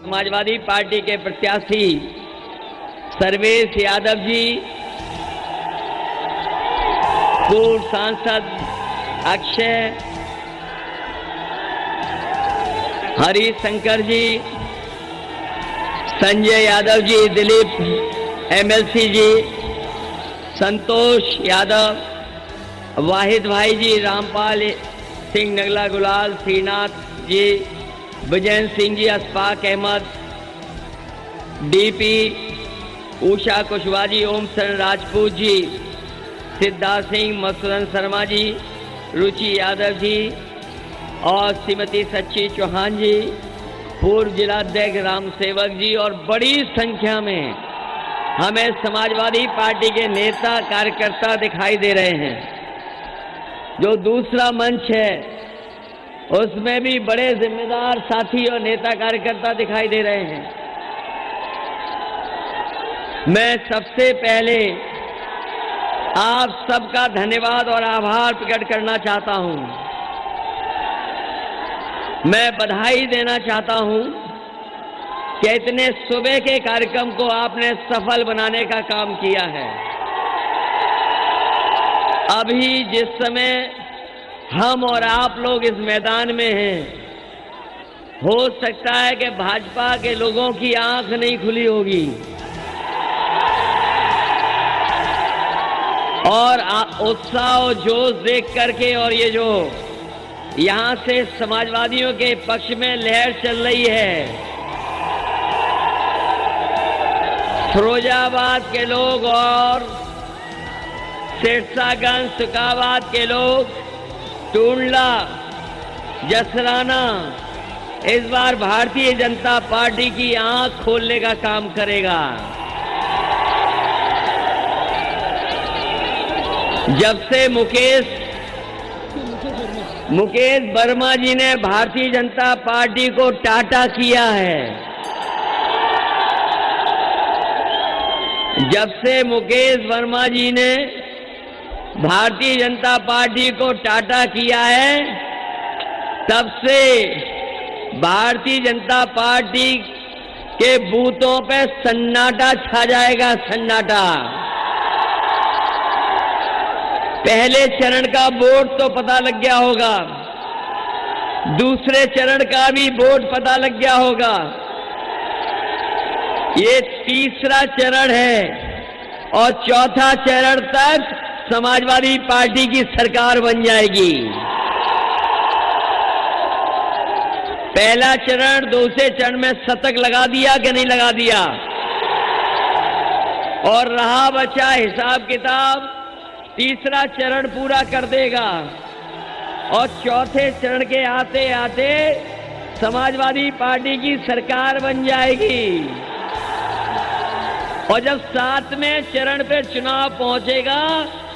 Samajwadi party के प्रत्याशी सर्वेश यादव जी, पूर्व सांसद अक्षय, हरिशंकर जी, संजय यादव जी, दिलीप एमएलसी जी, संतोष यादव, वाहिद भाई जी, रामपाल सिंह नगला गुलाल, श्रीनाथ जी, विजय सिंह जी, अशफाक अहमद, डीपी, उषा कुशवाहा जी, ओम शरण राजपूत जी, सिद्धार्थ सिंह, मधुसूदन शर्मा जी, रुचि यादव जी और श्रीमती सच्ची चौहान जी, पूर्व जिलाध्यक्ष राम सेवक जी और बड़ी संख्या में हमें समाजवादी पार्टी के नेता कार्यकर्ता दिखाई दे रहे हैं। जो दूसरा मंच है उसमें भी बड़े जिम्मेदार साथी और नेता कार्यकर्ता दिखाई दे रहे हैं। मैं सबसे पहले आप सबका धन्यवाद और आभार प्रकट करना चाहता हूं। मैं बधाई देना चाहता हूं कि इतने सुबह के कार्यक्रम को आपने सफल बनाने का काम किया है। अभी जिस समय हम और आप लोग इस मैदान में हैं, हो सकता है कि भाजपा के लोगों की आंख नहीं खुली होगी और उत्साह और जोश देख करके, और ये जो यहां से समाजवादियों के पक्ष में लहर चल रही है, फिरोजाबाद के लोग और सिरसागंज सुकाबाद के लोग, टूंडला, जसराना, इस बार भारतीय जनता पार्टी की आंख खोलने का काम करेगा। जब से मुकेश वर्मा जी ने भारतीय जनता पार्टी को टाटा किया है, जब से मुकेश वर्मा जी ने भारतीय जनता पार्टी को टाटा किया है, तब से भारतीय जनता पार्टी के बूथों पे सन्नाटा छा जाएगा, सन्नाटा। पहले चरण का वोट तो पता लग गया होगा, दूसरे चरण का भी वोट पता लग गया होगा, ये तीसरा चरण है और चौथा चरण तक समाजवादी पार्टी की सरकार बन जाएगी। पहला चरण दूसरे चरण में शतक लगा दिया कि नहीं लगा दिया, और रहा बचा हिसाब किताब तीसरा चरण पूरा कर देगा और चौथे चरण के आते आते समाजवादी पार्टी की सरकार बन जाएगी। और जब 7वें चरण पे चुनाव पहुंचेगा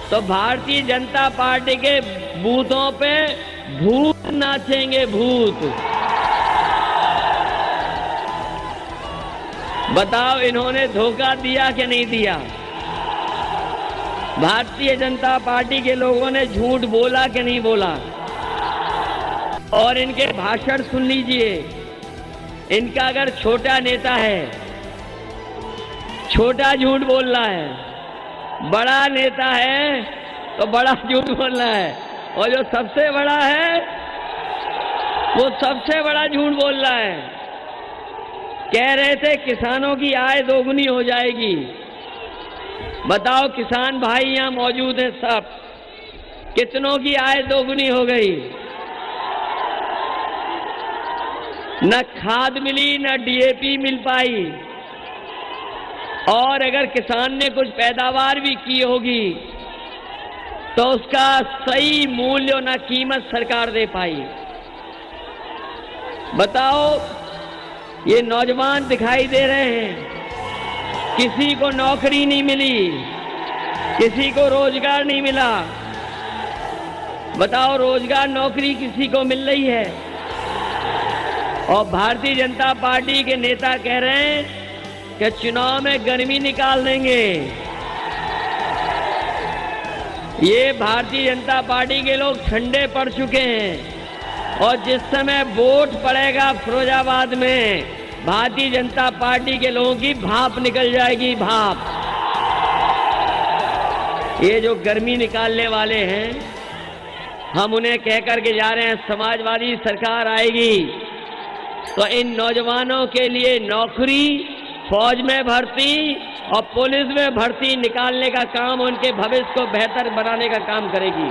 तो भारतीय जनता पार्टी के बूथों पे भूत नाचेंगे, भूत। बताओ इन्होंने धोखा दिया कि नहीं दिया? भारतीय जनता पार्टी के लोगों ने झूठ बोला कि नहीं बोला? और इनके भाषण सुन लीजिए। इनका अगर छोटा नेता है, छोटा झूठ बोल रहा है, बड़ा नेता है तो बड़ा झूठ बोल रहा है, और जो सबसे बड़ा है वो सबसे बड़ा झूठ बोल रहा है। कह रहे थे किसानों की आय दोगुनी हो जाएगी। बताओ किसान भाई यहाँ मौजूद हैं सब, कितनों की आय दोगुनी हो गई? न खाद मिली, न डीएपी मिल पाई, और अगर किसान ने कुछ पैदावार भी की होगी तो उसका सही मूल्य न कीमत सरकार दे पाई। बताओ ये नौजवान दिखाई दे रहे हैं, किसी को नौकरी नहीं मिली, किसी को रोजगार नहीं मिला। बताओ रोजगार नौकरी किसी को मिल रही है? और भारतीय जनता पार्टी के नेता कह रहे हैं कि चुनाव में गर्मी निकाल देंगे। ये भारतीय जनता पार्टी के लोग ठंडे पड़ चुके हैं और जिस समय वोट पड़ेगा फिरोजाबाद में भारतीय जनता पार्टी के लोगों की भाप निकल जाएगी, भाप। ये जो गर्मी निकालने वाले हैं, हम उन्हें कह करके जा रहे हैं समाजवादी सरकार आएगी तो इन नौजवानों के लिए नौकरी, फौज में भर्ती और पुलिस में भर्ती निकालने का काम, उनके भविष्य को बेहतर बनाने का काम करेगी।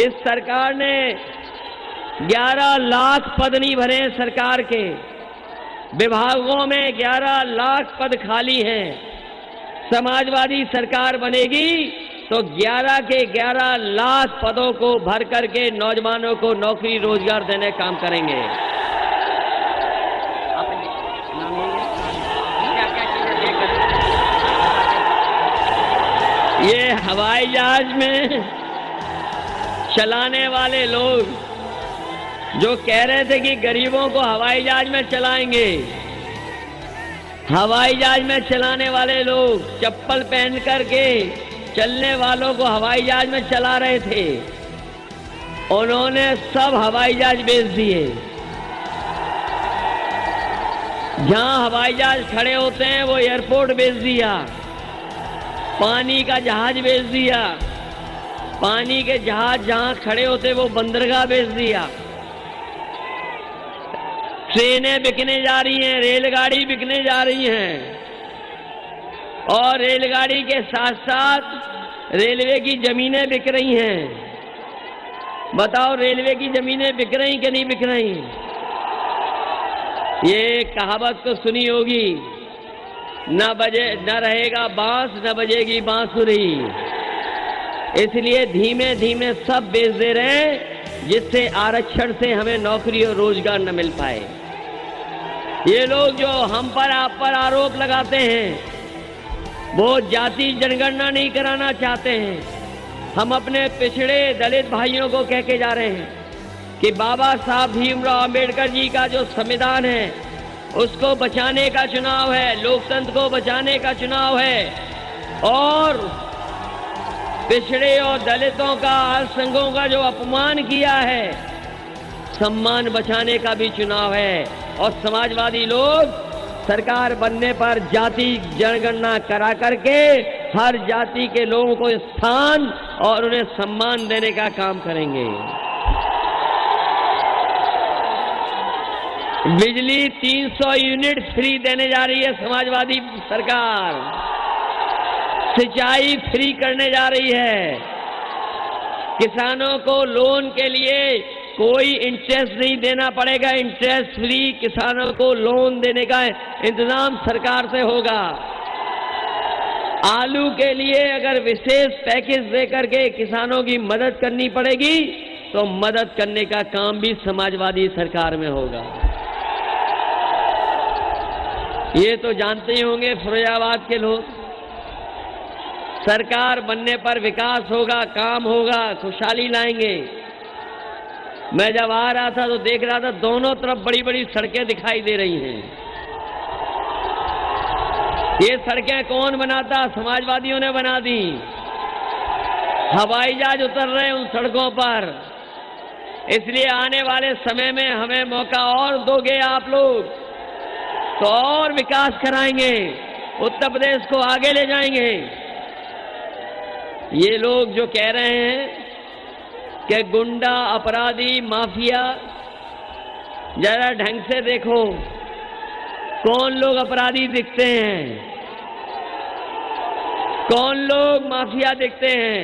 इस सरकार ने 11 लाख पद नहीं भरे हैं, सरकार के विभागों में 11 लाख पद खाली हैं। समाजवादी सरकार बनेगी तो 11 के 11 लाख पदों को भर करके नौजवानों को नौकरी रोजगार देने का काम करेंगे। ये हवाई जहाज में चलाने वाले लोग जो कह रहे थे कि गरीबों को हवाई जहाज में चलाएंगे, हवाई जहाज में चलाने वाले लोग चप्पल पहन करके चलने वालों को हवाई जहाज में चला रहे थे, उन्होंने सब हवाई जहाज बेच दिए। जहां हवाई जहाज खड़े होते हैं वो एयरपोर्ट बेच दिया, पानी का जहाज बेच दिया, पानी के जहाज जहां खड़े होते वो बंदरगाह बेच दिया। ट्रेनें बिकने जा रही हैं, रेलगाड़ी बिकने जा रही हैं और रेलगाड़ी के साथ साथ रेलवे की जमीनें बिक रही हैं। बताओ, रेलवे की जमीनें बिक रही कि नहीं बिक रही? ये कहावत तो सुनी होगी, न रहेगा बांस न बजेगी बांसुरी। इसलिए धीमे धीमे सब बेच दे रहे हैं जिससे आरक्षण से हमें नौकरी और रोजगार न मिल पाए। ये लोग जो हम पर आप पर आरोप लगाते हैं वो जाति जनगणना नहीं कराना चाहते हैं। हम अपने पिछड़े दलित भाइयों को कह के जा रहे हैं कि बाबा साहब भीमराव अंबेडकर जी का जो संविधान है उसको बचाने का चुनाव है, लोकतंत्र को बचाने का चुनाव है और पिछड़े और दलितों का, अल्पसंख्यकों का जो अपमान किया है, सम्मान बचाने का भी चुनाव है। और समाजवादी लोग सरकार बनने पर जाति जनगणना करा करके हर जाति के लोगों को स्थान और उन्हें सम्मान देने का काम करेंगे। बिजली 300 यूनिट फ्री देने जा रही है समाजवादी सरकार, सिंचाई फ्री करने जा रही है, किसानों को लोन के लिए कोई इंटरेस्ट नहीं देना पड़ेगा, इंटरेस्ट फ्री किसानों को लोन देने का इंतजाम सरकार से होगा। आलू के लिए अगर विशेष पैकेज देकर के किसानों की मदद करनी पड़ेगी तो मदद करने का काम भी समाजवादी सरकार में होगा। ये तो जानते ही होंगे फिरोजाबाद के लोग, सरकार बनने पर विकास होगा, काम होगा, खुशहाली लाएंगे। मैं जब आ रहा था तो देख रहा था दोनों तरफ बड़ी बड़ी सड़कें दिखाई दे रही हैं। ये सड़कें कौन बनाता? समाजवादियों ने बना दी। हवाई जहाज उतर रहे हैं उन सड़कों पर। इसलिए आने वाले समय में हमें मौका और दोगे आप लोग तो और विकास कराएंगे, उत्तर प्रदेश को आगे ले जाएंगे। ये लोग जो कह रहे हैं कि गुंडा, अपराधी, माफिया, जरा ढंग से देखो कौन लोग अपराधी दिखते हैं, कौन लोग माफिया दिखते हैं।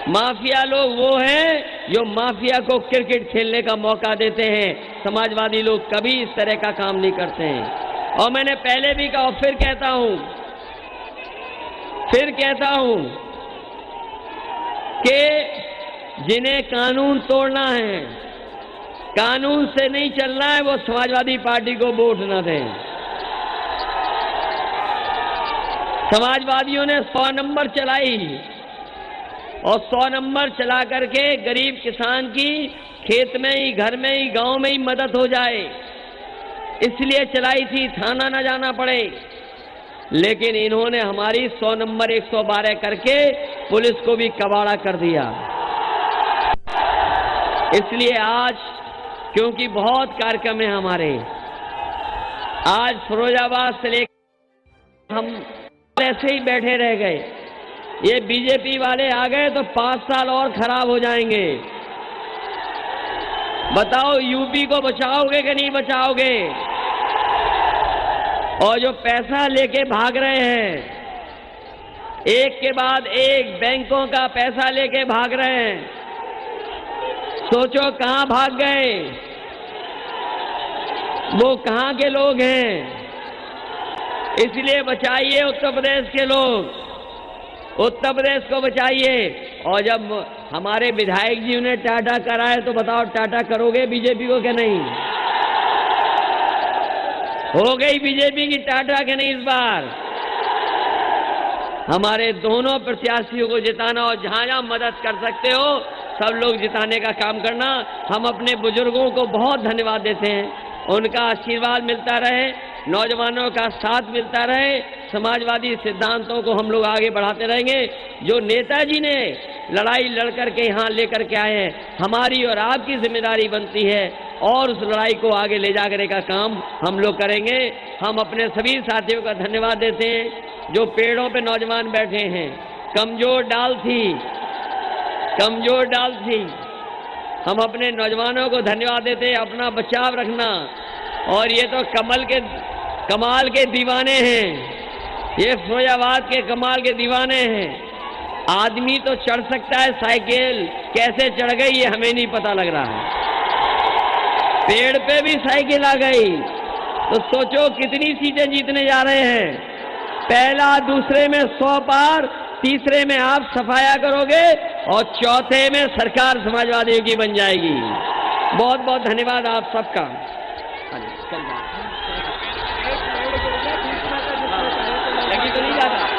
माफिया लोग वो हैं जो माफिया को क्रिकेट खेलने का मौका देते हैं। समाजवादी लोग कभी इस तरह का काम नहीं करते हैं। और मैंने पहले भी कहा, फिर कहता हूं कि जिन्हें कानून तोड़ना है, कानून से नहीं चलना है, वो समाजवादी पार्टी को वोट न दें। समाजवादियों ने 100 नंबर चलाई और 100 नंबर चला करके गरीब किसान की खेत में ही, घर में ही, गांव में ही मदद हो जाए, इसलिए चलाई थी, थाना न जाना पड़े। लेकिन इन्होंने हमारी 100 नंबर 112 करके पुलिस को भी कबाड़ा कर दिया। इसलिए आज, क्योंकि बहुत कार्यक्रम है हमारे, आज फिरोजाबाद से लेकर हम ऐसे ही बैठे रह गए। ये बीजेपी वाले आ गए तो 5 साल और खराब हो जाएंगे। बताओ यूपी को बचाओगे कि नहीं बचाओगे? और जो पैसा लेके भाग रहे हैं, एक के बाद एक बैंकों का पैसा लेके भाग रहे हैं, सोचो कहां भाग गए? वो कहां के लोग हैं? इसलिए बचाइए उत्तर प्रदेश के लोग, उत्तर प्रदेश को बचाइए। और जब हमारे विधायक जी उन्हें टाटा कराए तो बताओ टाटा करोगे बीजेपी को क्या नहीं? हो गई बीजेपी की टाटा के नहीं इस बार? हमारे दोनों प्रत्याशियों को जिताना और जहां जहां मदद कर सकते हो सब लोग जिताने का काम करना। हम अपने बुजुर्गों को बहुत धन्यवाद देते हैं, उनका आशीर्वाद मिलता रहे, नौजवानों का साथ मिलता रहे, समाजवादी सिद्धांतों को हम लोग आगे बढ़ाते रहेंगे। जो नेताजी ने लड़ाई लड़ करके यहाँ लेकर के आए हैं, हमारी और आपकी जिम्मेदारी बनती है और उस लड़ाई को आगे ले जाने का काम हम लोग करेंगे। हम अपने सभी साथियों का धन्यवाद देते हैं जो पेड़ों पे नौजवान बैठे हैं। कमजोर डाल थी, कमजोर डाल थी। हम अपने नौजवानों को धन्यवाद देते हैं, अपना बचाव रखना। और ये तो कमाल के दीवाने हैं, ये फिरोजाबाद के कमाल के दीवाने हैं। आदमी तो चढ़ सकता है साइकिल, कैसे चढ़ गई ये हमें नहीं पता लग रहा है। पेड़ पे भी साइकिल आ गई, तो सोचो कितनी सीटें जीतने जा रहे हैं। पहला, दूसरे में 100 पार, तीसरे में आप सफाया करोगे और चौथे में सरकार समाजवादियों की बन जाएगी। बहुत बहुत धन्यवाद आप सबका। लगी तो नहीं जाता।